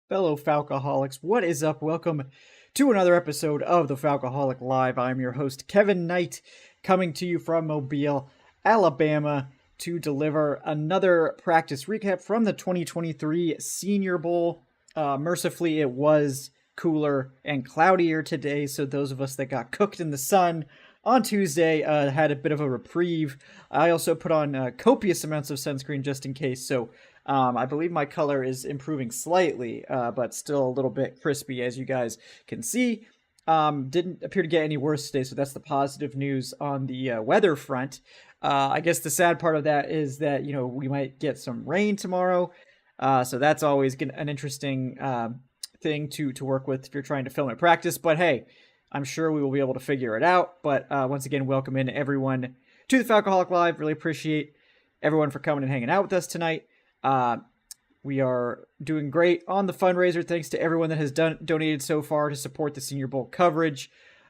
Fellow Falcoholics, what is up? Welcome to another episode of the Falcoholic Live. I'm your host, Kevin Knight, coming to you from Mobile, Alabama, to deliver another practice recap from the 2023 Senior Bowl. Mercifully, it was cooler and cloudier today, so those of us that got cooked in the sun on Tuesday had a bit of a reprieve. I also put on copious amounts of sunscreen just in case, so I believe my color is improving slightly, but still a little bit crispy, as you guys can see. Didn't appear to get any worse today, so that's the positive news on the weather front. I guess the sad part of that is that, we might get some rain tomorrow, so that's always an interesting thing to work with if you're trying to film at practice. But hey, I'm sure we will be able to figure it out. But once again, welcome in everyone to the Falcoholic Live. Really appreciate everyone for coming and hanging out with us tonight. We are doing great on the fundraiser. Thanks to everyone that has donated so far to support the Senior Bowl coverage.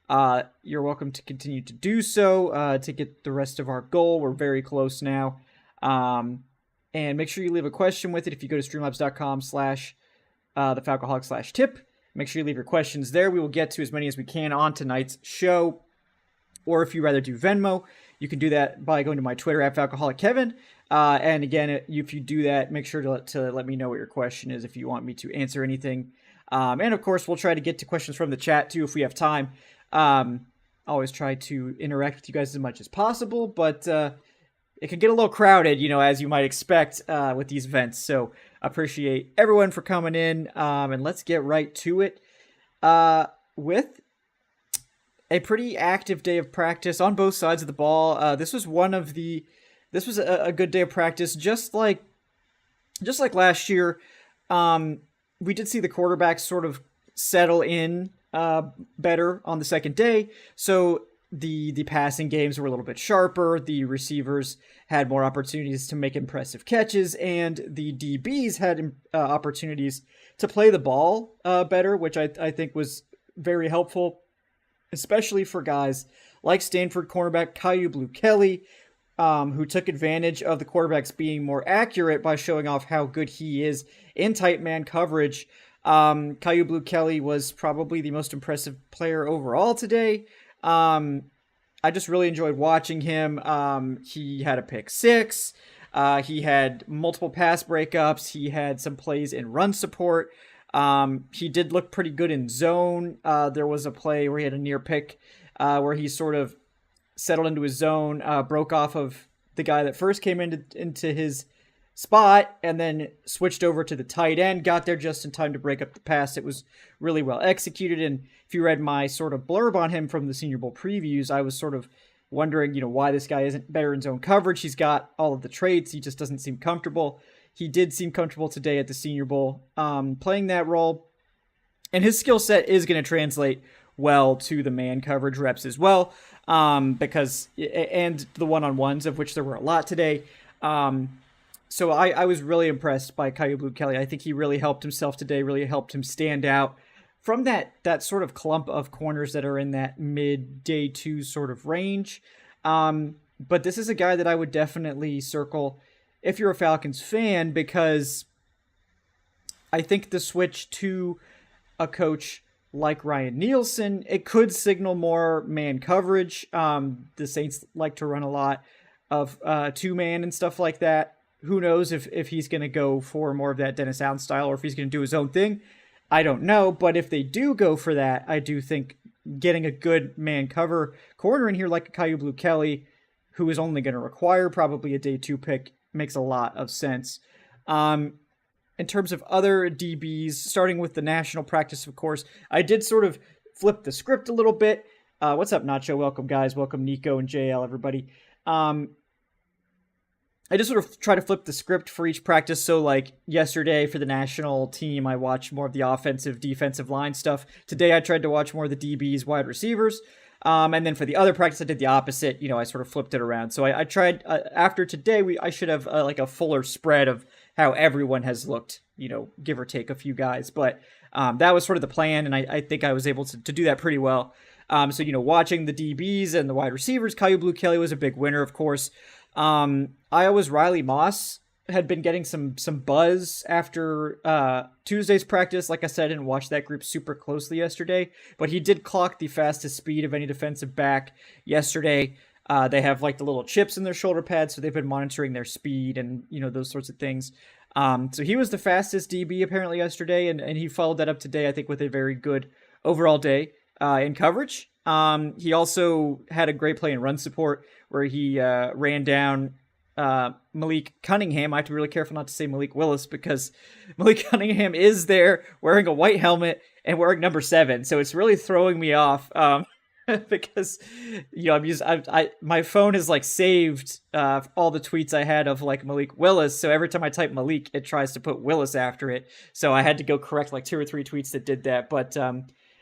You're welcome to continue to do so to get the rest of our goal. We're very close now. And make sure you leave a question with it if you go to streamlabs.com/thefalcoholic/tip. Make sure you leave your questions there. We will get to as many as we can on tonight's show. Or if you rather do Venmo, you can do that by going to my Twitter at FalcoholicKevin. And again, if you do that, make sure to let me know what your question is if you want me to answer anything. And of course, we'll try to get to questions from the chat too if we have time. Always try to interact with you guys as much as possible, but it can get a little crowded, as you might expect with these events. So appreciate everyone for coming in, and let's get right to it with a pretty active day of practice on both sides of the ball. This was a good day of practice, just like last year. We did see the quarterbacks sort of settle in better on the second day. So the passing games were a little bit sharper. The receivers had more opportunities to make impressive catches, and the DBs had opportunities to play the ball better, which I think was very helpful, especially for guys like Stanford cornerback Kyu Blu Kelly, who took advantage of the quarterbacks being more accurate by showing off how good he is in tight man coverage. Kyu Blu Kelly was probably the most impressive player overall today. I just really enjoyed watching him. He had a pick six. He had multiple pass breakups. He had some plays in run support. He did look pretty good in zone. There was a play where he had a near pick where he sort of settled into his zone, broke off of the guy that first came into his spot, and then switched over to the tight end, got there just in time to break up the pass. It was really well executed, and if you read my sort of blurb on him from the Senior Bowl previews, I was sort of wondering, why this guy isn't better in zone coverage. He's got all of the traits, he just doesn't seem comfortable. He did seem comfortable today at the Senior Bowl, playing that role, and his skill set is going to translate well to the man coverage reps as well, because and the one-on-ones, of which there were a lot today. So I was really impressed by Kyu Blu Kelly. I think he really helped himself today, really helped him stand out from that sort of clump of corners that are in that mid-day two sort of range. But this is a guy that I would definitely circle if you're a Falcons fan, because I think the switch to a coach like Ryan Nielsen, it could signal more man coverage. The Saints like to run a lot of two-man and stuff like that. Who knows if he's going to go for more of that Dennis Allen style or if he's going to do his own thing. I don't know, but if they do go for that, I do think getting a good man cover corner in here like a Kyu Blu Kelly, who is only going to require probably a day two pick, makes a lot of sense. In terms of other DBs, starting with the national practice, of course, I did sort of flip the script a little bit. What's up, Nacho? Welcome, guys. Welcome, Nico and JL, everybody. I just sort of try to flip the script for each practice. So like yesterday for the national team, I watched more of the offensive, defensive line stuff. Today, I tried to watch more of the DBs, wide receivers. And then for the other practice, I did the opposite. I sort of flipped it around. So I tried, after today, I should have like a fuller spread of how everyone has looked, give or take a few guys. But that was sort of the plan, and I think I was able to do that pretty well. So, watching the DBs and the wide receivers, Kyu Blu Kelly was a big winner, of course. Iowa's Riley Moss had been getting some buzz after Tuesday's practice. Like I said, I didn't watch that group super closely yesterday, but he did clock the fastest speed of any defensive back yesterday. They have like the little chips in their shoulder pads, so they've been monitoring their speed and those sorts of things. So he was the fastest DB apparently yesterday, and he followed that up today, I think, with a very good overall day in coverage. He also had a great play in run support where he ran down Malik Cunningham. I have to be really careful not to say Malik Willis because Malik Cunningham is there wearing a white helmet and wearing number 7. So it's really throwing me off because my phone is like saved all the tweets I had of like Malik Willis. So every time I type Malik, it tries to put Willis after it. So I had to go correct like 2 or 3 tweets that did that. But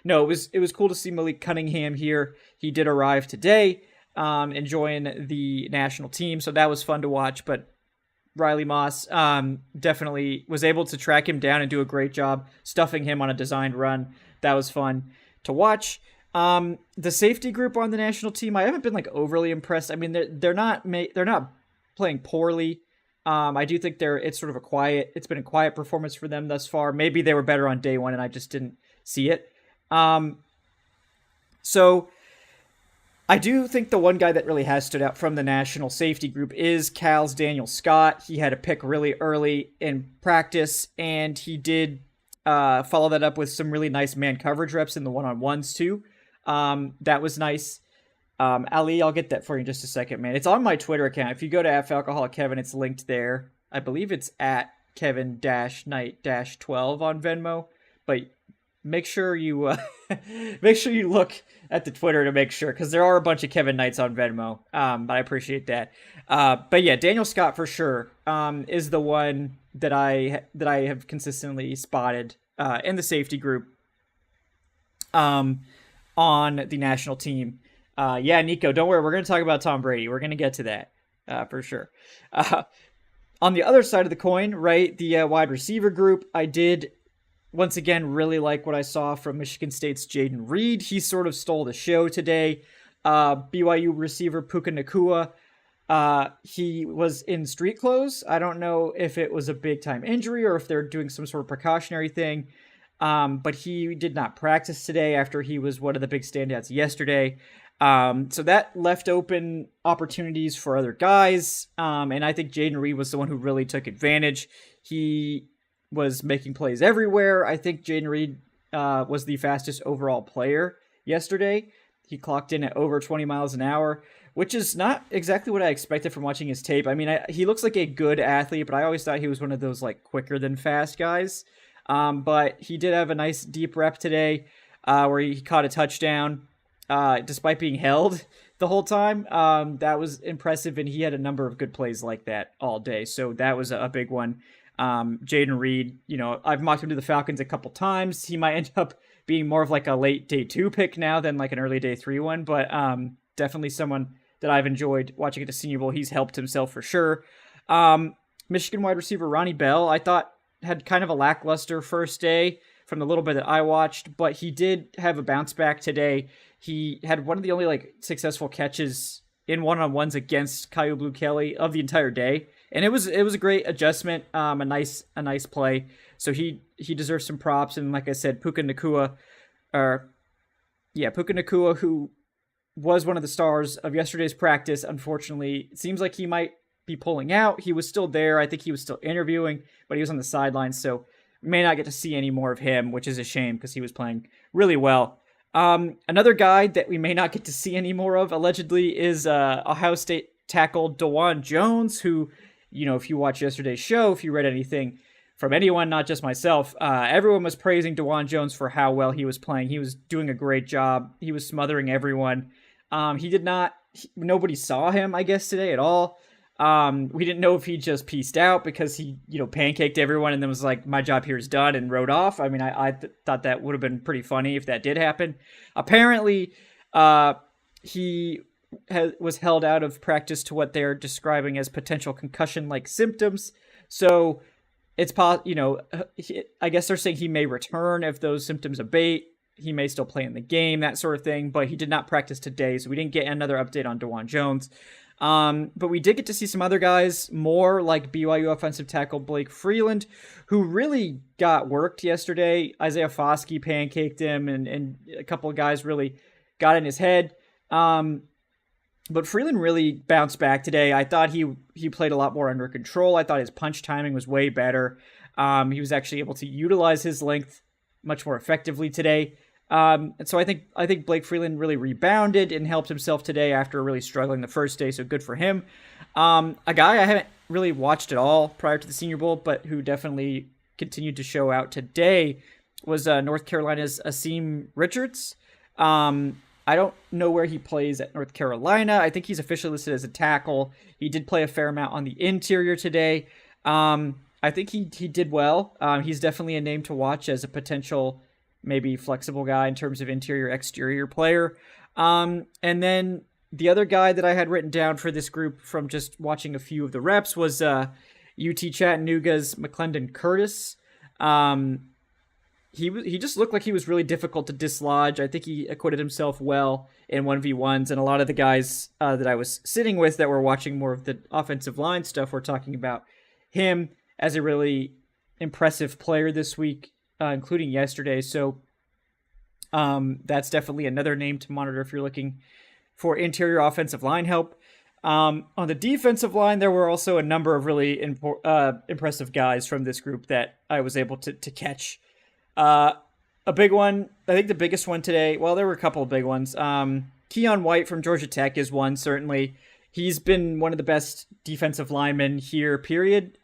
no, it was cool to see Malik Cunningham here. He did arrive today, enjoying the national team, so that was fun to watch. But Riley Moss definitely was able to track him down and do a great job stuffing him on a designed run. That was fun to watch. The safety group on the national team, I haven't been like overly impressed. I mean, they're not playing poorly. I do think it's been a quiet performance for them thus far. Maybe they were better on day one and I just didn't see it. So I do think the one guy that really has stood out from the national safety group is Cal's Daniel Scott. He had a pick really early in practice, and he did follow that up with some really nice man coverage reps in the one-on-ones too. That was nice. Ali, I'll get that for you in just a second, man. It's on my Twitter account. If you go to @Falcoholic Kevin, it's linked there. I believe it's @Kevin-Knight-12 on Venmo, but make sure you look at the Twitter to make sure, because there are a bunch of Kevin Knights on Venmo. But I appreciate that. But yeah, Daniel Scott for sure is the one that I have consistently spotted in the safety group on the national team. Yeah, Nico, don't worry. We're going to talk about Tom Brady. We're going to get to that for sure. On the other side of the coin, right, the wide receiver group, I did once again really like what I saw from Michigan State's Jaden Reed. He sort of stole the show today. BYU receiver Puka Nacua, he was in street clothes. I don't know if it was a big time injury or if they're doing some sort of precautionary thing. But he did not practice today after he was one of the big standouts yesterday. So that left open opportunities for other guys. And I think Jaden Reed was the one who really took advantage. He was making plays everywhere. I think Jaden Reed was the fastest overall player yesterday. He clocked in at over 20 miles an hour, which is not exactly what I expected from watching his tape. I mean, he looks like a good athlete, but I always thought he was one of those like quicker than fast guys. But he did have a nice deep rep today where he caught a touchdown despite being held the whole time. That was impressive, and he had a number of good plays like that all day. So that was a big one. Jaden Reed, I've mocked him to the Falcons a couple times. He might end up being more of like a late day 2 pick now than like an early day 3 one, but definitely someone that I've enjoyed watching at the Senior Bowl. He's helped himself for sure. Michigan wide receiver Ronnie Bell, I thought had kind of a lackluster first day from the little bit that I watched, but he did have a bounce back today. He had one of the only like successful catches in one-on-ones against Kyu Blu Kelly of the entire day. And it was a great adjustment, a nice play. So he deserves some props. And like I said, Puka Nacua, who was one of the stars of yesterday's practice, unfortunately, it seems like he might be pulling out. He was still there. I think he was still interviewing, but he was on the sidelines, so may not get to see any more of him, which is a shame because he was playing really well. Another guy that we may not get to see any more of, allegedly, is Ohio State tackle DeJuan Jones, who, if you watched yesterday's show, if you read anything from anyone, not just myself, everyone was praising DeJuan Jones for how well he was playing. He was doing a great job. He was smothering everyone. Nobody saw him, I guess, today at all. We didn't know if he just pieced out because he, pancaked everyone and then was like, my job here is done, and rode off. I mean, I thought that would have been pretty funny if that did happen. Apparently, he was held out of practice to what they're describing as potential concussion-like symptoms. So it's I guess they're saying he may return if those symptoms abate. He may still play in the game, that sort of thing, but he did not practice today, so we didn't get another update on DeJuan Jones. But we did get to see some other guys, more like BYU offensive tackle Blake Freeland, who really got worked yesterday. Isaiah Foskey pancaked him, and a couple of guys really got in his head. But Freeland really bounced back today. I thought he played a lot more under control. I thought his punch timing was way better. He was actually able to utilize his length much more effectively today. And so I think Blake Freeland really rebounded and helped himself today after really struggling the first day. So good for him. A guy I haven't really watched at all prior to the Senior Bowl, but who definitely continued to show out today was North Carolina's Asim Richards. I don't know where he plays at North Carolina. I think he's officially listed as a tackle. He did play a fair amount on the interior today. I think he did well. He's definitely a name to watch as a potential maybe flexible guy in terms of interior-exterior player. And then the other guy that I had written down for this group from just watching a few of the reps was UT Chattanooga's McClendon Curtis. He just looked like he was really difficult to dislodge. I think he acquitted himself well in 1v1s, and a lot of the guys that I was sitting with that were watching more of the offensive line stuff were talking about him as a really impressive player this week, including yesterday. So that's definitely another name to monitor if you're looking for interior offensive line help. On the defensive line, there were also a number of really impressive guys from this group that I was able to catch. A big one, I think the biggest one today, well, there were a couple of big ones. Keion White from Georgia Tech is one, certainly. He's been one of the best defensive linemen here, period.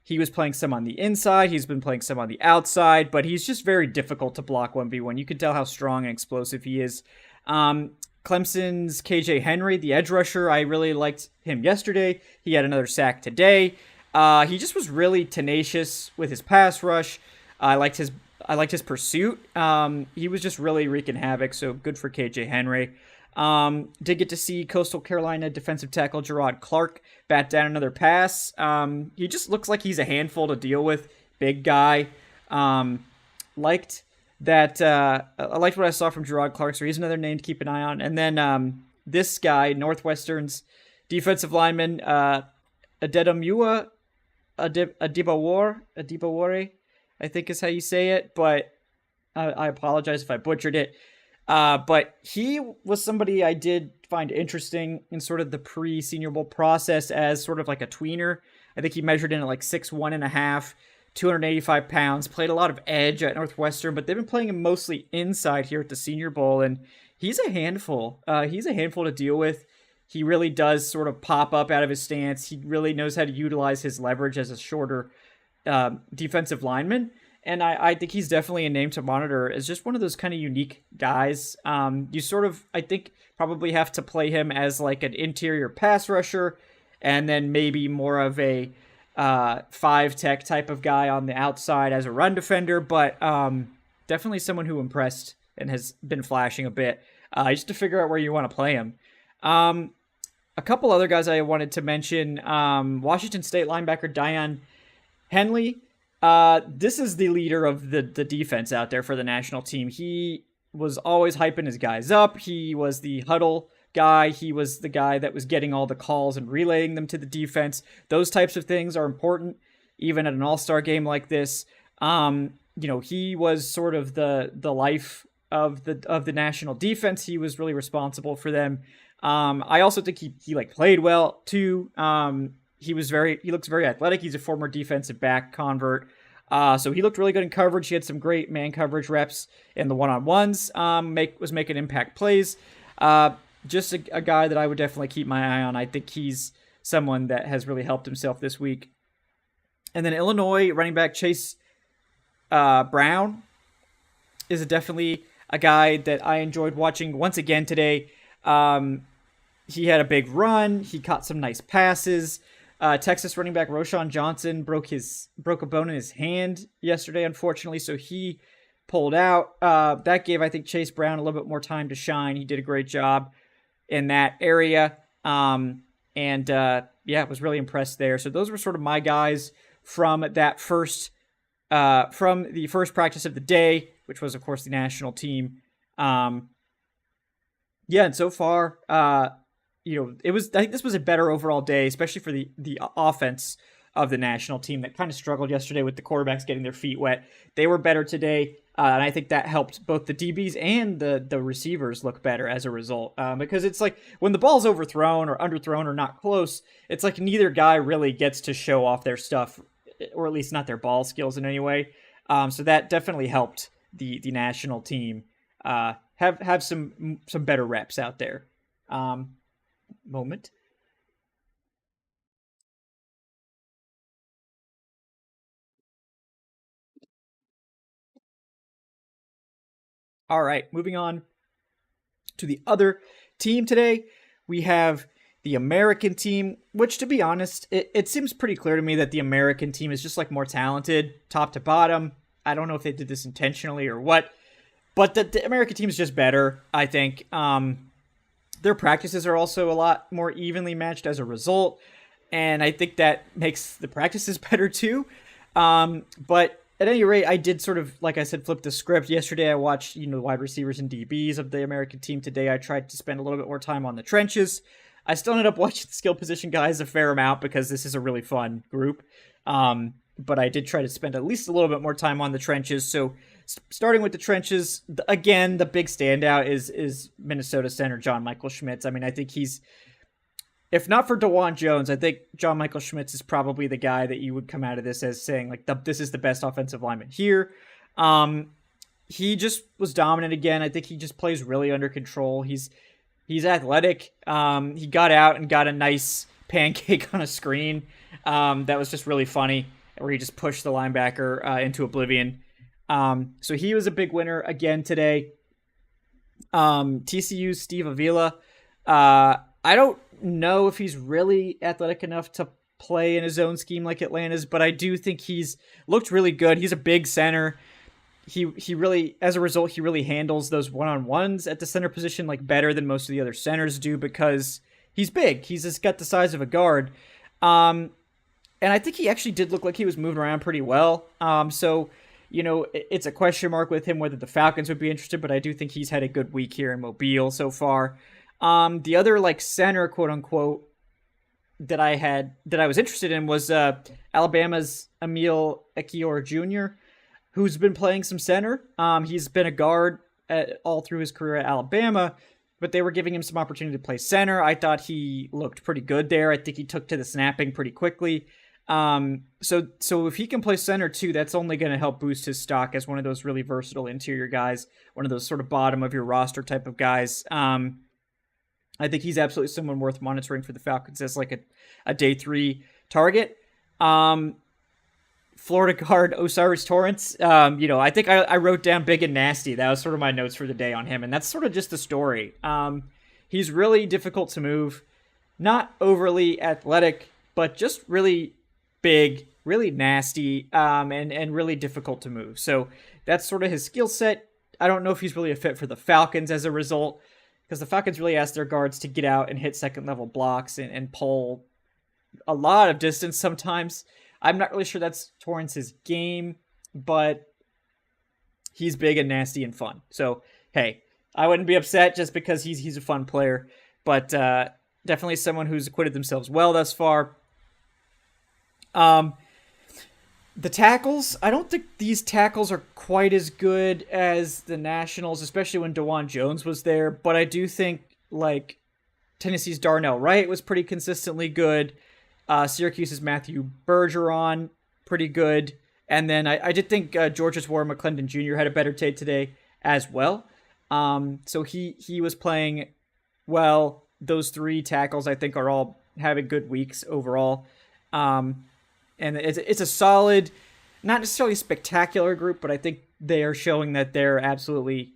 He was playing some on the inside. He's been playing some on the outside, but he's just very difficult to block 1v1. You can tell how strong and explosive he is. Clemson's KJ Henry, the edge rusher, I really liked him yesterday. He had another sack today. He just was really tenacious with his pass rush. I liked his pursuit. He was just really wreaking havoc, so good for KJ Henry. Did get to see Coastal Carolina defensive tackle Gerard Clark bat down another pass. He just looks like he's a handful to deal with. Big guy. Liked that. I liked what I saw from Gerard Clark, so he's another name to keep an eye on. And then this guy, Northwestern's defensive lineman, Adedamua Adibawore, I think is how you say it, but I apologize if I butchered it. But he was somebody I did find interesting in sort of the pre-Senior Bowl process as sort of like a tweener. I think he measured in at like 6'1.5", 285 pounds, played a lot of edge at Northwestern, but they've been playing him mostly inside here at the Senior Bowl, and he's a handful. He's a handful to deal with. He really does sort of pop up out of his stance. He really knows how to utilize his leverage as a shorter defensive lineman. And I think he's definitely a name to monitor as just one of those kind of unique guys. You sort of, I think, probably have to play him as like an interior pass rusher and then maybe more of a 5-tech type of guy on the outside as a run defender. But definitely someone who impressed and has been flashing a bit. Just to figure out where you want to play him. A couple other guys I wanted to mention. Washington State linebacker Dion Henley. This is the leader of the defense out there for the national team. He was always hyping his guys up. He was the huddle guy. He was the guy that was getting all the calls and relaying them to the defense. Those types of things are important, even at an all-star game like this. He was sort of the life of the national defense. He was really responsible for them. I also think he played well too. He looks very athletic. He's a former defensive back convert. So he looked really good in coverage. He had some great man coverage reps in the one-on-ones, was making impact plays. Just a guy that I would definitely keep my eye on. I think he's someone that has really helped himself this week. And then Illinois running back Chase Brown is definitely a guy that I enjoyed watching once again today. He had a big run. He caught some nice passes. Texas running back Roschon Johnson broke a bone in his hand yesterday, unfortunately, so he pulled out. That gave, I think, Chase Brown a little bit more time to shine. He did a great job in that area, was really impressed there. So those were sort of my guys from that from the first practice of the day, which was, of course, the national team. And so far, I think this was a better overall day, especially for the offense of the national team that kind of struggled yesterday with the quarterbacks getting their feet wet. They were better today, and I think that helped both the DBs and the receivers look better as a result. Because it's like when the ball's overthrown or underthrown or not close, it's like neither guy really gets to show off their stuff, or at least not their ball skills in any way. So that definitely helped the national team have some better reps out there. Moment. All right, moving on to the other team today. We have the American team, which, to be honest, it seems pretty clear to me that the American team is just like more talented, top to bottom. I don't know if they did this intentionally or what, but the American team is just better, I think. Their practices are also a lot more evenly matched as a result, and I think that makes the practices better too. But at any rate, I did sort of, like I said, flip the script. Yesterday, I watched, the wide receivers and DBs of the American team. Today, I tried to spend a little bit more time on the trenches. I still ended up watching the skill position guys a fair amount because this is a really fun group. But I did try to spend at least a little bit more time on the trenches. So starting with the trenches, again, the big standout is Minnesota center John Michael Schmitz. I mean, I think he's, if not for DeJuan Jones, I think John Michael Schmitz is probably the guy that you would come out of this as saying, like, this is the best offensive lineman here. He just was dominant again. I think he just plays really under control. He's athletic. He got out and got a nice pancake on a screen. That was just really funny, where he just pushed the linebacker into oblivion. So he was a big winner again today. TCU's Steve Avila. I don't know if he's really athletic enough to play in a zone scheme like Atlanta's, but I do think he's looked really good. He's a big center. He really, as a result, he really handles those one-on-ones at the center position like better than most of the other centers do because he's big. He's just got the size of a guard. And I think he actually did look like he was moving around pretty well. So, it's a question mark with him whether the Falcons would be interested, but I do think he's had a good week here in Mobile so far. The other center, quote unquote, that I was interested in was Alabama's Emil Ekiyor Jr., who's been playing some center. He's been a guard all through his career at Alabama, but they were giving him some opportunity to play center. I thought he looked pretty good there. I think he took to the snapping pretty quickly. So if he can play center too, that's only going to help boost his stock as one of those really versatile interior guys, one of those sort of bottom of your roster type of guys. I think he's absolutely someone worth monitoring for the Falcons as like a day 3 target. Florida guard Osiris Torrance. I think I wrote down big and nasty. That was sort of my notes for the day on him, and that's sort of just the story. He's really difficult to move, not overly athletic, but just really big, really nasty, and really difficult to move. So that's sort of his skill set. I don't know if he's really a fit for the Falcons as a result, because the Falcons really ask their guards to get out and hit second-level blocks and pull a lot of distance sometimes. I'm not really sure that's Torrance's game, but he's big and nasty and fun. So, hey, I wouldn't be upset just because he's a fun player, but definitely someone who's acquitted themselves well thus far. The tackles, I don't think these tackles are quite as good as the Nationals, especially when DeJuan Jones was there, but I do think, Tennessee's Darnell Wright was pretty consistently good. Syracuse's Matthew Bergeron, pretty good. And then I did think Georgia's Warren McClendon Jr. had a better day today as well. So he was playing well. Those 3 tackles, I think, are all having good weeks overall. And it's a solid, not necessarily spectacular group, but I think they are showing that they're absolutely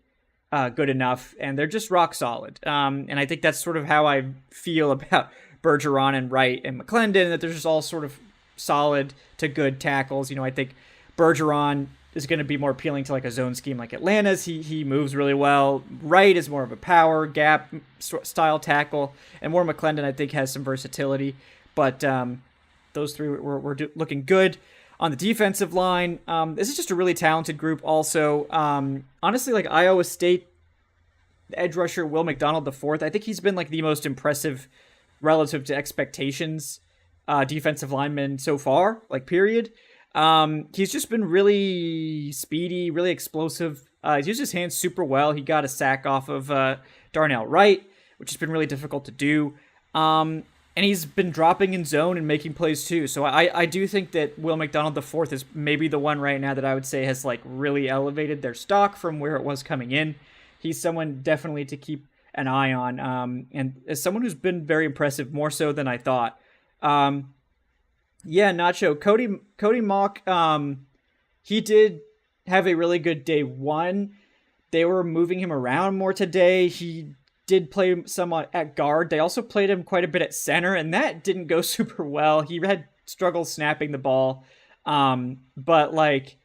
good enough, and they're just rock solid. And I think that's sort of how I feel about Bergeron and Wright and McClendon, that they're just all sort of solid to good tackles. I think Bergeron is going to be more appealing to a zone scheme like Atlanta's. He moves really well. Wright is more of a power gap style tackle, and Warren McClendon I think has some versatility, but those 3 were looking good. On the defensive line, this is just a really talented group also. Honestly, Iowa State edge rusher Will McDonald IV. I think he's been like the most impressive relative to expectations defensive lineman so far, like period. He's just been really speedy, really explosive. He's used his hands super well. He got a sack off of Darnell Wright, which has been really difficult to do. And he's been dropping in zone and making plays too. So I do think that Will McDonald IV is maybe the one right now that I would say has like really elevated their stock from where it was coming in. He's someone definitely to keep an eye on. And as someone who's been very impressive, more so than I thought. Yeah, Nacho. Cody Mock, he did have a really good day one. They were moving him around more today. He did play somewhat at guard. They also played him quite a bit at center, and that didn't go super well. He had struggles snapping the ball. But like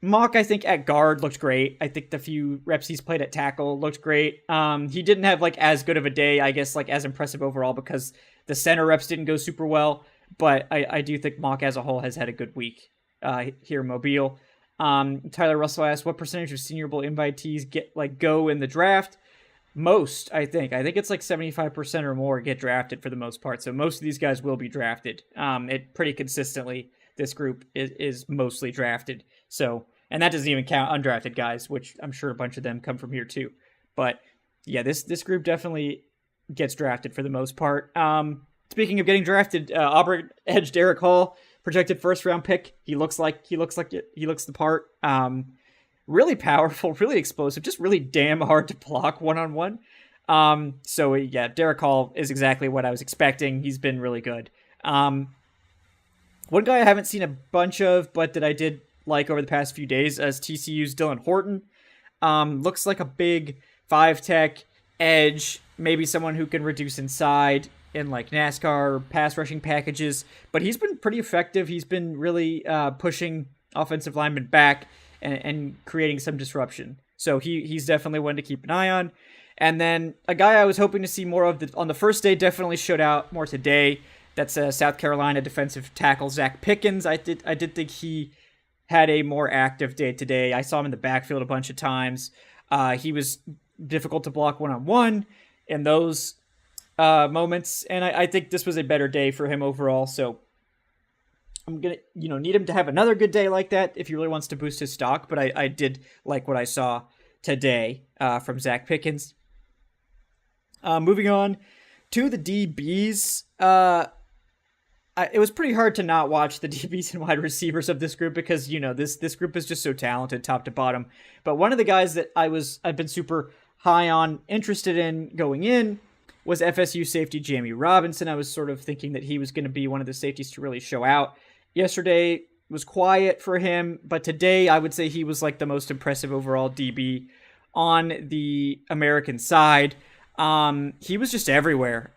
Mock, I think at guard looked great. I think the few reps he's played at tackle looked great. He didn't have like as good of a day, I guess, like as impressive overall because the center reps didn't go super well. But I do think Mock as a whole has had a good week here in Mobile. Tyler Russell asked, what percentage of Senior Bowl invitees go in the draft? Most, I think. I think it's like 75% or more get drafted for the most part. So most of these guys will be drafted. It pretty consistently, this group is mostly drafted. So, and that doesn't even count undrafted guys, which I'm sure a bunch of them come from here too. But yeah, this group definitely gets drafted for the most part. Speaking of getting drafted, Auburn edge Derek Hall, projected first round pick. He looks the part. Really powerful, really explosive, just really damn hard to block one-on-one. So yeah, Derek Hall is exactly what I was expecting. He's been really good. One guy I haven't seen a bunch of, but that I did like over the past few days as TCU's Dylan Horton. Looks like a big 5-tech edge, maybe someone who can reduce inside in like NASCAR pass rushing packages, but he's been pretty effective. He's been really pushing offensive linemen back and creating some disruption. So he's definitely one to keep an eye on. And then a guy I was hoping to see more of on the first day definitely showed out more today. That's South Carolina defensive tackle Zach Pickens. I did think he had a more active day today. I saw him in the backfield a bunch of times. He was difficult to block one-on-one in those moments, and I think this was a better day for him overall. So I'm gonna need him to have another good day like that if he really wants to boost his stock. But I did like what I saw today from Zach Pickens. Moving on to the DBs. It was pretty hard to not watch the DBs and wide receivers of this group because this group is just so talented top to bottom. But one of the guys that I've been super high on, interested in going in, was FSU safety Jamie Robinson. I was sort of thinking that he was going to be one of the safeties to really show out. Yesterday was quiet for him, but today I would say he was like the most impressive overall DB on the American side. He was just everywhere.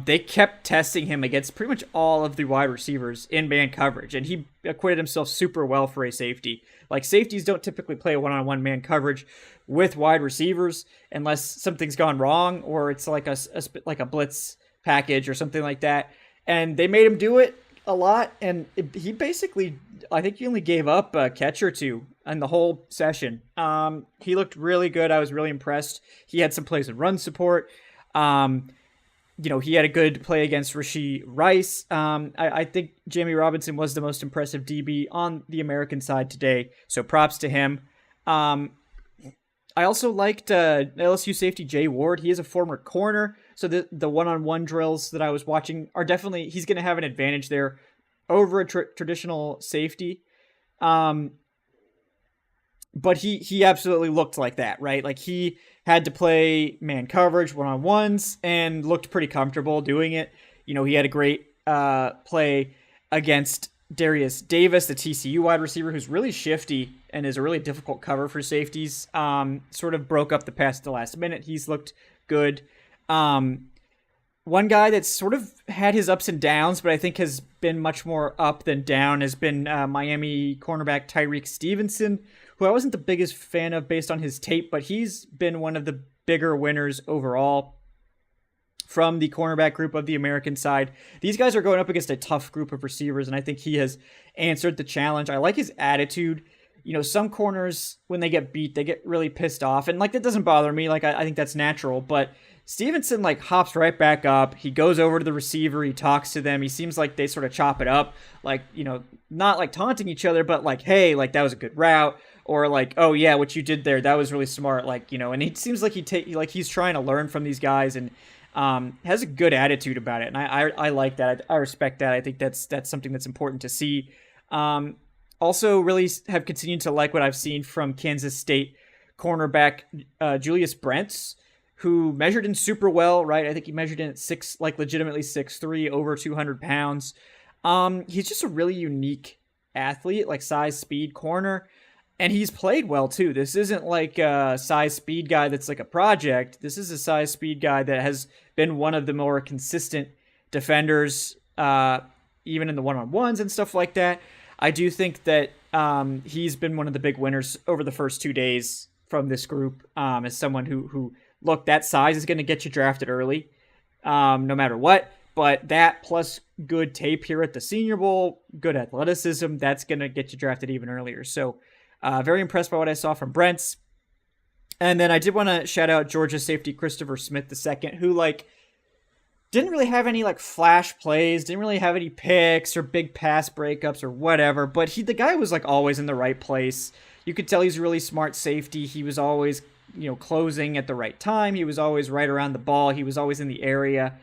They kept testing him against pretty much all of the wide receivers in man coverage, and he acquitted himself super well for a safety. Like, safeties don't typically play one-on-one man coverage with wide receivers unless something's gone wrong or it's like a blitz package or something like that. And they made him do it a lot, and he basically, I think he only gave up a catch or two in the whole session. He looked really good. I was really impressed. He had some plays in run support. He had a good play against Rashee Rice. I think Jamie Robinson was the most impressive DB on the American side today, so props to him. I also liked LSU safety Jay Ward. He is a former corner, so the one-on-one drills that I was watching are definitely, he's going to have an advantage there over a traditional safety. But he absolutely looked like that, right? Like, he had to play man coverage one-on-ones and looked pretty comfortable doing it. He had a great play against Darius Davis, the TCU wide receiver, who's really shifty and is a really difficult cover for safeties. Sort of broke up the pass at the last minute. He's looked good. One guy that's sort of had his ups and downs, but I think has been much more up than down, has been Miami cornerback Tyreek Stevenson, who I wasn't the biggest fan of based on his tape, but he's been one of the bigger winners overall from the cornerback group of the American side. These guys are going up against a tough group of receivers, and I think he has answered the challenge. I like his attitude. some corners, when they get beat, they get really pissed off. And, like, that doesn't bother me. Like, I think that's natural. But Stevenson, like, hops right back up. He goes over to the receiver. He talks to them. He seems like they sort of chop it up. Like, not, like, taunting each other, but, like, hey, like, that was a good route. Or, like, oh, yeah, what you did there, that was really smart. Like, and he seems like he's trying to learn from these guys and has a good attitude about it. And I like that. I respect that. I think that's something that's important to see. Also, really have continued to like what I've seen from Kansas State cornerback Julius Brents, who measured in super well, right? I think he measured in at legitimately 6'3", over 200 pounds. He's just a really unique athlete, like size, speed, corner, and he's played well too. This isn't like a size, speed guy that's like a project. This is a size, speed guy that has been one of the more consistent defenders, even in the one-on-ones and stuff like that. I do think that he's been one of the big winners over the first 2 days from this group, as someone who look, that size is going to get you drafted early, no matter what. But that plus good tape here at the Senior Bowl, good athleticism, that's going to get you drafted even earlier. So very impressed by what I saw from Brents. And then I did want to shout out Georgia safety Christopher Smith II, who, like, didn't really have any, like, flash plays, didn't really have any picks or big pass breakups or whatever, but the guy was, like, always in the right place. You could tell he's a really smart safety. He was always, closing at the right time. He was always right around the ball. He was always in the area.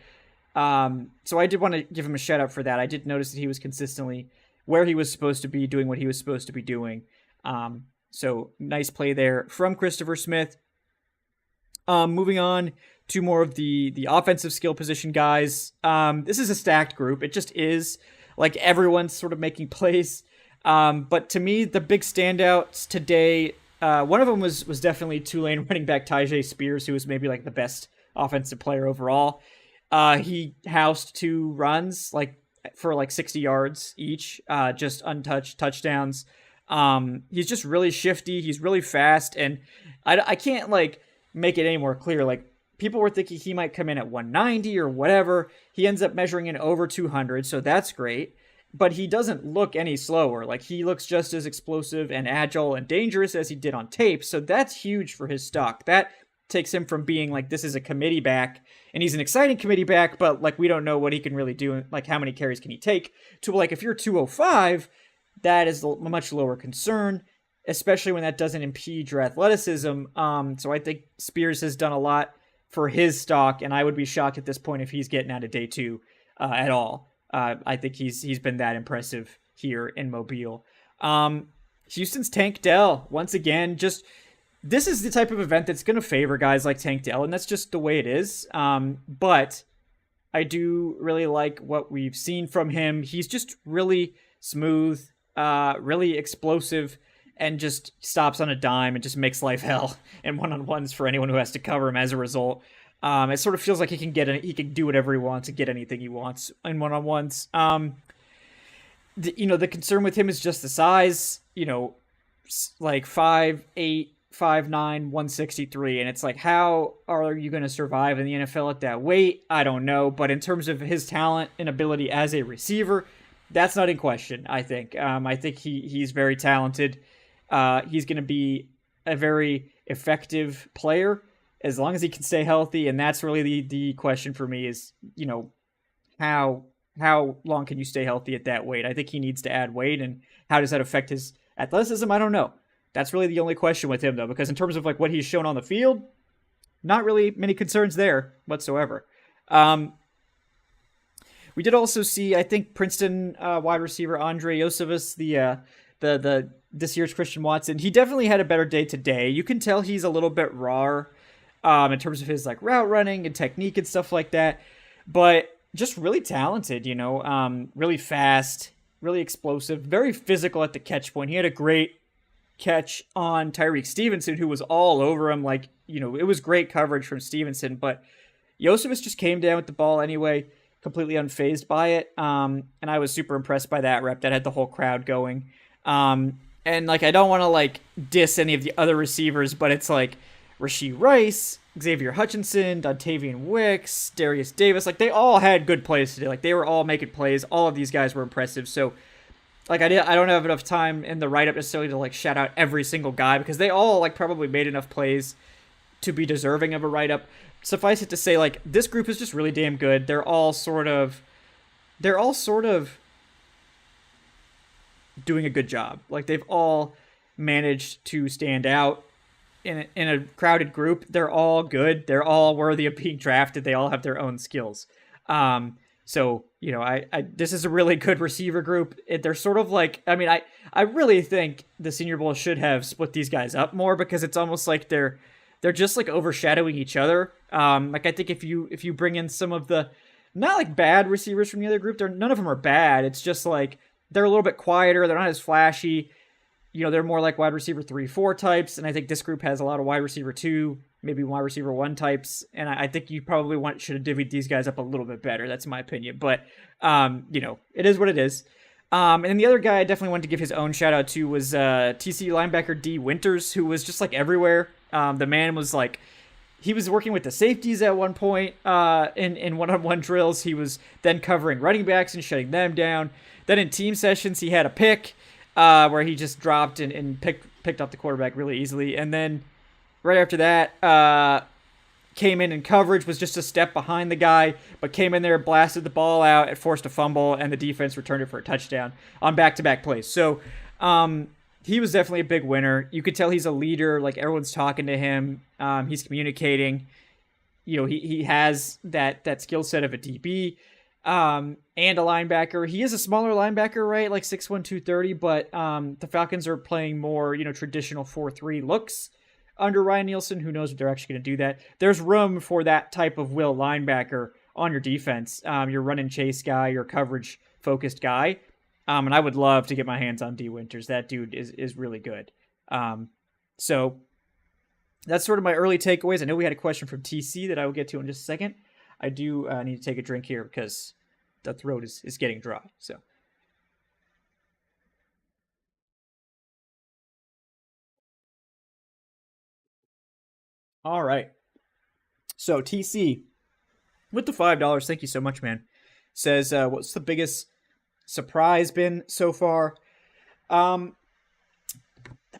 So I did want to give him a shout out for that. I did notice that he was consistently where he was supposed to be, doing what he was supposed to be doing. So nice play there from Christopher Smith. Moving on to more of the offensive skill position guys. This is a stacked group. It just is. Like, everyone's sort of making plays. But to me, the big standouts today, one of them was definitely Tulane running back Tyjae Spears, who was maybe, like, the best offensive player overall. He housed 2 runs, like, for like 60 yards each, just untouched touchdowns. He's just really shifty. He's really fast. And I can't, like, make it any more clear. Like, people were thinking he might come in at 190 or whatever. He ends up measuring in over 200, so that's great. But he doesn't look any slower. Like, he looks just as explosive and agile and dangerous as he did on tape, so that's huge for his stock. That takes him from being like, this is a committee back, and he's an exciting committee back, but, like, we don't know what he can really do, like, how many carries can he take, to, like, if you're 205, that is a much lower concern, especially when that doesn't impede your athleticism. So I think Spears has done a lot for his stock, and I would be shocked at this point if he's getting out of day 2 at all. I think he's been that impressive here in Mobile. Houston's Tank Dell, once again, this is the type of event that's going to favor guys like Tank Dell, and that's just the way it is. But I do really like what we've seen from him. He's just really smooth, really explosive, and just stops on a dime and just makes life hell in one-on-ones for anyone who has to cover him as a result. It sort of feels like he can do whatever he wants and get anything he wants in one-on-ones. The concern with him is just the size, like 5'8", 5'9", 163, and it's like, how are you going to survive in the NFL at that weight? I don't know, but in terms of his talent and ability as a receiver, that's not in question, I think. I think he's very talented. He's going to be a very effective player as long as he can stay healthy, and that's really the question for me is, how long can you stay healthy at that weight? I think he needs to add weight, and how does that affect his athleticism? I don't know. That's really the only question with him, though, because in terms of, like, what he's shown on the field, not really many concerns there whatsoever. We did also see, I think, Princeton wide receiver Andre Yosevas, the this year's Christian Watson. He definitely had a better day today. You can tell he's a little bit raw in terms of his, like, route running and technique and stuff like that, but just really talented, really fast, really explosive, very physical at the catch point. He had a great catch on Tyreek Stevenson, who was all over him. Like, it was great coverage from Stevenson, but Yosevas just came down with the ball anyway, completely unfazed by it. And I was super impressed by that rep. That had the whole crowd going. And, like, I don't want to, like, diss any of the other receivers, but it's like Rashee Rice, Xavier Hutchinson, Dontavian Wicks, Darius Davis, like, they all had good plays today. Like, they were all making plays. All of these guys were impressive. So like I don't have enough time in the write up necessarily to like shout out every single guy because they all like probably made enough plays to be deserving of a write up. Suffice it to say, like this group is just really damn good. They're all sort of doing a good job. Like they've all managed to stand out in a crowded group. They're all good. They're all worthy of being drafted. They all have their own skills. So you know, I this is a really good receiver group. They're sort of like, I mean, I really think the Senior Bowl should have split these guys up more because it's almost like they're just like overshadowing each other. Like I think if you bring in some of the not like bad receivers from the other group, none of them are bad. It's just like they're a little bit quieter. They're not as flashy. You know, they're more like wide receiver 3-4 types, and I think this group has a lot of wide receiver 2, maybe wide receiver 1 types, and I think you probably should have divvied these guys up a little bit better. That's my opinion, but you know, it is what it is. And then the other guy I definitely wanted to give his own shout out to was TCU linebacker D. Winters, who was just like everywhere. The man was like, he was working with the safeties at one point in one-on-one drills. He was then covering running backs and shutting them down. Then in team sessions, he had a pick where he just dropped and picked up the quarterback really easily. And then right after that, came in coverage, was just a step behind the guy, but came in there, blasted the ball out, it forced a fumble, and the defense returned it for a touchdown on back-to-back plays. So he was definitely a big winner. You could tell he's a leader. Like, everyone's talking to him. He's communicating. You know, he has that skill set of a DB and a linebacker. He is a smaller linebacker, right? Like 6'1", 230, but the Falcons are playing more, you know, traditional 4-3 looks under Ryan Nielsen. Who knows if they're actually going to do that? There's room for that type of will linebacker on your defense. Your run and chase guy, your coverage focused guy. And I would love to get my hands on D. Winters. That dude is really good. So that's sort of my early takeaways. I know we had a question from TC that I will get to in just a second. I do need to take a drink here because the throat is getting dry. So. All right. So TC with the $5, thank you so much, man. Says, what's the biggest surprise been so far? The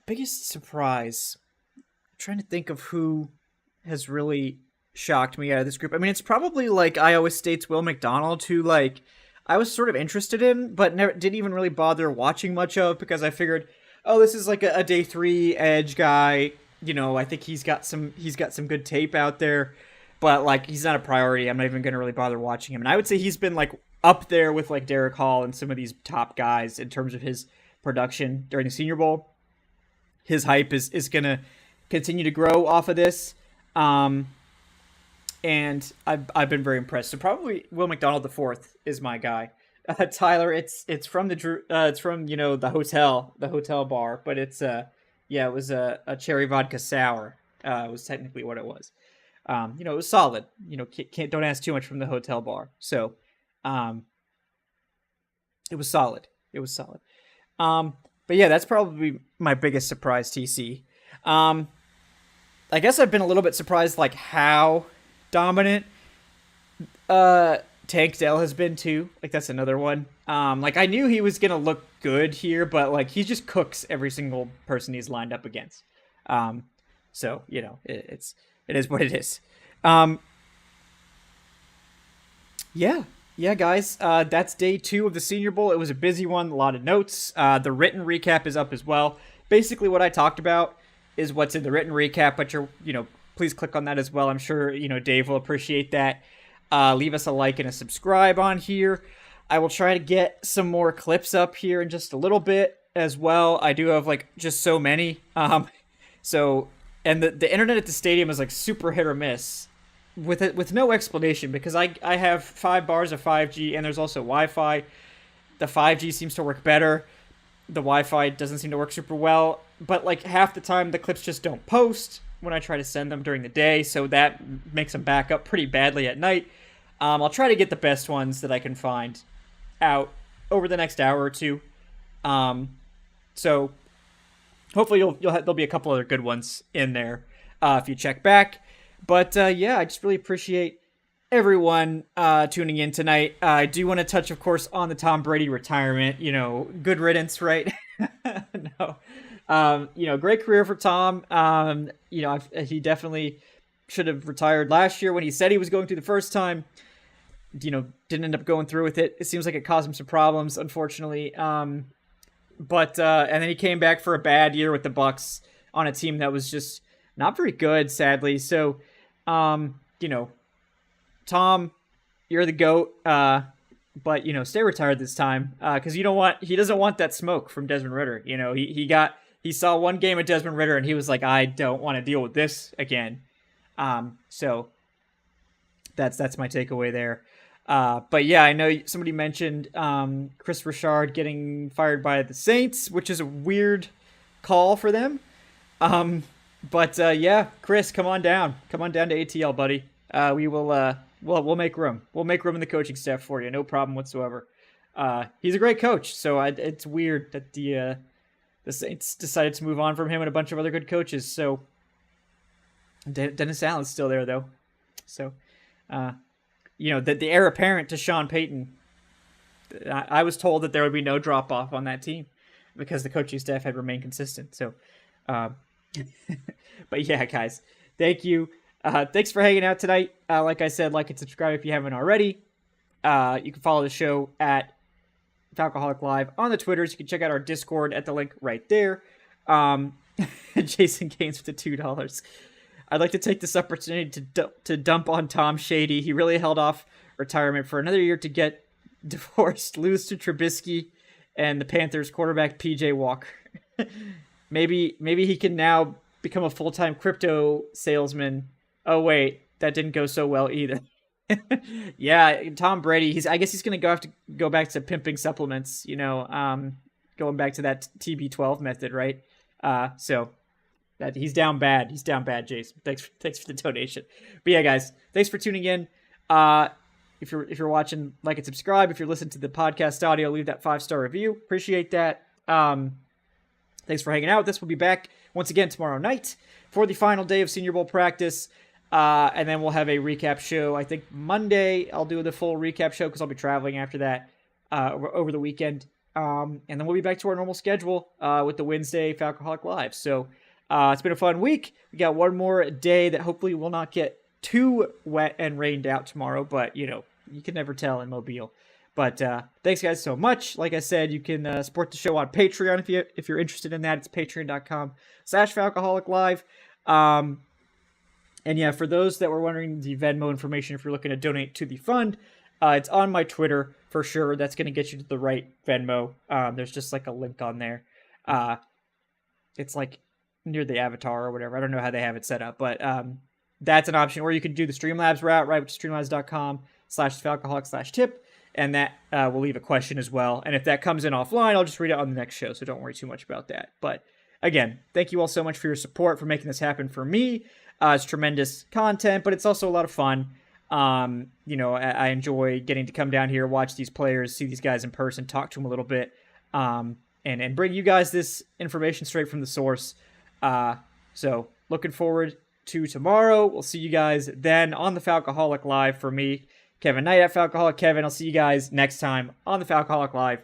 biggest surprise, I'm trying to think of who has really shocked me out of this group. I mean, it's probably like Iowa State's Will McDonald, who like I was sort of interested in, but never didn't even really bother watching much of because I figured, oh, this is like a day 3 edge guy. You know, I think he's got some good tape out there, but like he's not a priority. I'm not even going to really bother watching him. And I would say he's been like up there with like Derek Hall and some of these top guys in terms of his production during the Senior Bowl. His hype is going to continue to grow off of this. And I've been very impressed. So probably Will McDonald IV is my guy. Tyler, it's from you know, the hotel bar, but it's yeah, it was a cherry vodka sour. Was technically what it was. You know, it was solid. You know, don't ask too much from the hotel bar. So, it was solid. It was solid. But yeah, that's probably my biggest surprise, TC. I guess I've been a little bit surprised, like how dominant Tank Dell has been too. Like that's another one. Like I knew he was gonna look good here, but like he just cooks every single person he's lined up against. So you know it is what it is. Yeah, guys. That's day 2 of the Senior Bowl. It was a busy one, a lot of notes. The written recap is up as well. Basically, what I talked about is what's in the written recap, but please click on that as well. I'm sure, Dave will appreciate that. Leave us a like and a subscribe on here. I will try to get some more clips up here in just a little bit as well. I do have just so many. And the internet at the stadium is super hit or miss with no explanation because I have 5 bars of 5G and there's also Wi-Fi. The 5G seems to work better. The Wi-Fi doesn't seem to work super well, but half the time the clips just don't post when I try to send them during the day, so that makes them back up pretty badly at night. I'll try to get the best ones that I can find out over the next hour or two. So hopefully there'll be a couple other good ones in there if you check back. But yeah, I just really appreciate everyone tuning in tonight. I do want to touch, of course, on the Tom Brady retirement. Good riddance, right? No. Great career for Tom. He definitely should have retired last year when he said he was going to the first time. Didn't end up going through with it. It seems like it caused him some problems, unfortunately. But and then he came back for a bad year with the Bucs on a team that was just not very good, sadly. So, Tom, you're the GOAT, but stay retired this time because he doesn't want that smoke from Desmond Ridder. He saw one game of Desmond Ridder and he was like, I don't want to deal with this again. So that's my takeaway there. But yeah, I know somebody mentioned Chris Richard getting fired by the Saints, which is a weird call for them. But Chris, come on down to ATL, buddy. We'll make room. We'll make room in the coaching staff for you. No problem whatsoever. He's a great coach, so it's weird that the Saints decided to move on from him and a bunch of other good coaches. So Dennis Allen's still there though. So, the heir apparent to Sean Payton. I was told that there would be no drop off on that team because the coaching staff had remained consistent. So, but yeah, guys, thank you. Thanks for hanging out tonight. Like I said, like and subscribe if you haven't already. You can follow the show at Falcoholic Live on the Twitters. You can check out our Discord at the link right there. Jason Gaines with the $2. I'd like to take this opportunity to dump on Tom Shady. He really held off retirement for another year to get divorced, lose to Trubisky, and the Panthers quarterback PJ Walker. Maybe he can now become a full-time crypto salesman. Oh wait, that didn't go so well either. Yeah, Tom Brady. I guess he's gonna have to go back to pimping supplements. Going back to that TB12 method, right? So that he's down bad. He's down bad, Jason. Thanks for the donation. But yeah, guys, thanks for tuning in. If you're watching, like and subscribe. If you're listening to the podcast audio, leave that 5-star review. Appreciate that. Thanks for hanging out with us. We'll be back once again tomorrow night for the final day of Senior Bowl practice. And then we'll have a recap show. I think Monday I'll do the full recap show because I'll be traveling after that over the weekend. And then we'll be back to our normal schedule with the Wednesday Falcoholic Live. So it's been a fun week. We got one more day that hopefully will not get too wet and rained out tomorrow. But, you can never tell in Mobile. But thanks, guys, so much. Like I said, you can support the show on Patreon if you're interested in that. It's patreon.com/Falcoholic Live. And yeah, for those that were wondering the Venmo information, if you're looking to donate to the fund, it's on my Twitter for sure. That's going to get you to the right Venmo. There's just like a link on there. It's like near the avatar or whatever. I don't know how they have it set up, but that's an option. Or you can do the Streamlabs route, right, which is streamlabs.com/Falcoholic/tip. And that will leave a question as well. And if that comes in offline, I'll just read it on the next show. So don't worry too much about that. But again, thank you all so much for your support, for making this happen for me. It's tremendous content, but it's also a lot of fun. I enjoy getting to come down here, watch these players, see these guys in person, talk to them a little bit, and bring you guys this information straight from the source. So looking forward to tomorrow. We'll see you guys then on the Falcoholic Live. For me, Kevin Knight at Falcoholic Kevin. I'll see you guys next time on the Falcoholic Live.